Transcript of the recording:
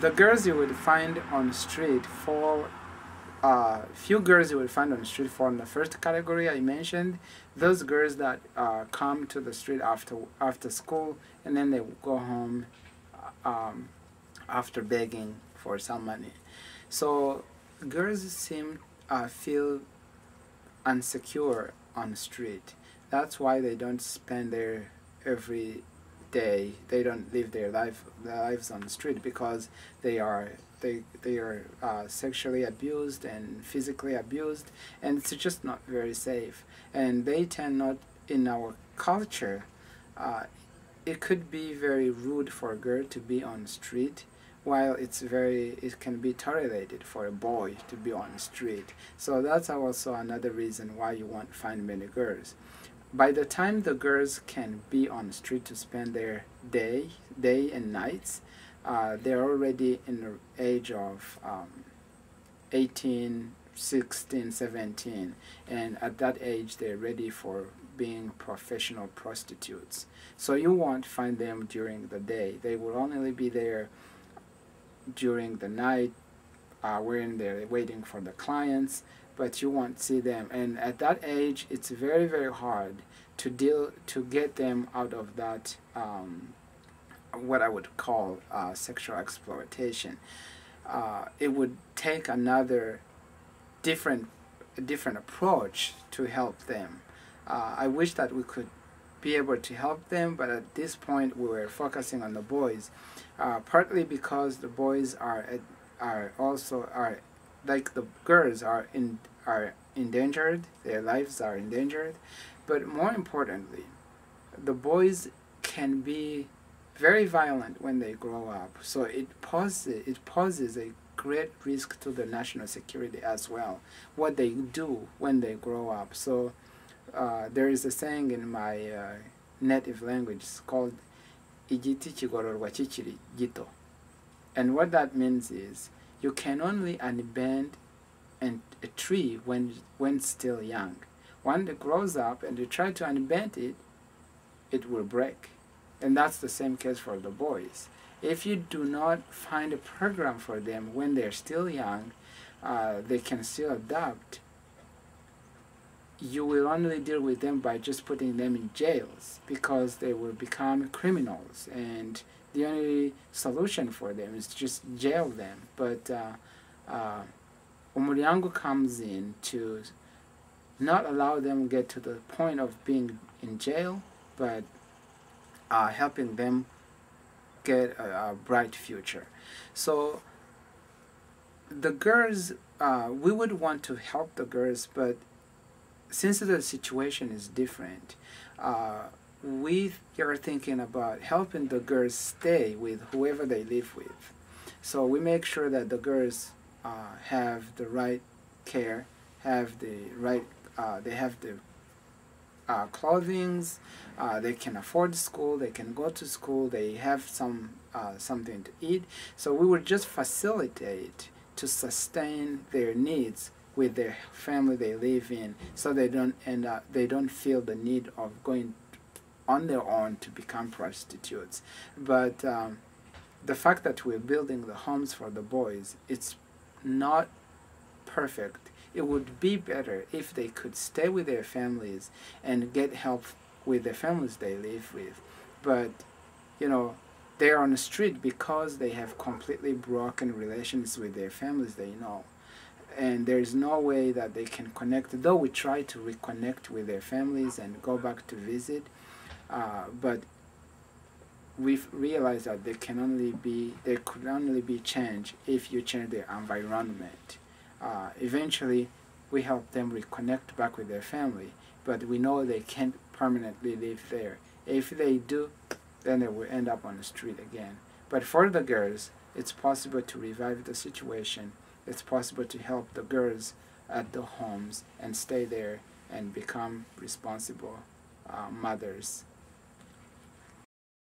the girls you would find on the street fall, few girls you will find on the street fall in the first category I mentioned. Those girls that come to the street after school, and then they go home after begging for some money. So girls feel unsecure on the street. That's why they don't spend their every day. They don't live their lives on the street, because they are sexually abused and physically abused, and it's just not very safe. And they tend not, in our culture, it could be very rude for a girl to be on the street, while it can be tolerated for a boy to be on the street. So that's also another reason why you won't find many girls. By the time the girls can be on the street to spend their day and nights, they're already in the age of 18, 16, 17, and at that age they're ready for being professional prostitutes. So you won't find them during the day. They will only be there during the night, when they're waiting for the clients, but you won't see them. And at that age, it's very, very hard to get them out of that what I would call sexual exploitation. It would take another different approach to help them. I wish that we could be able to help them, but at this point we were focusing on the boys, partly because the boys are also like the girls are endangered, their lives are endangered, but more importantly, the boys can be very violent when they grow up. So it poses a great risk to the national security as well, what they do when they grow up. So there is a saying in my native language, it's called igiti kigororwa kikiri gito. And what that means is you can only unbend a tree when still young. When it grows up and you try to unbend it, it will break. And that's the same case for the boys. If you do not find a program for them when they're still young, they can still adapt. You will only deal with them by just putting them in jails, because they will become criminals, and the only solution for them is just jail them. But Umuryango comes in to not allow them get to the point of being in jail, but helping them get a bright future. So the girls, we would want to help the girls, but since the situation is different, we are thinking about helping the girls stay with whoever they live with. So we make sure that the girls have the right care, have the right, they have the clothings, they can afford school, they can go to school, they have something to eat. So we would just facilitate to sustain their needs with their family they live in, so they don't feel the need of going on their own to become prostitutes. But the fact that we're building the homes for the boys, it's not perfect. It would be better if they could stay with their families and get help with the families they live with. But you know, they're on the street because they have completely broken relations with their families they know. And there is no way that they can connect, though we try to reconnect with their families and go back to visit, but we've realized that there could only be change if you change their environment. Eventually we help them reconnect back with their family, but we know they can't permanently live there. If they do, then they will end up on the street again. But for the girls, it's possible to revive the situation. It's possible to help the girls at the homes and stay there and become responsible mothers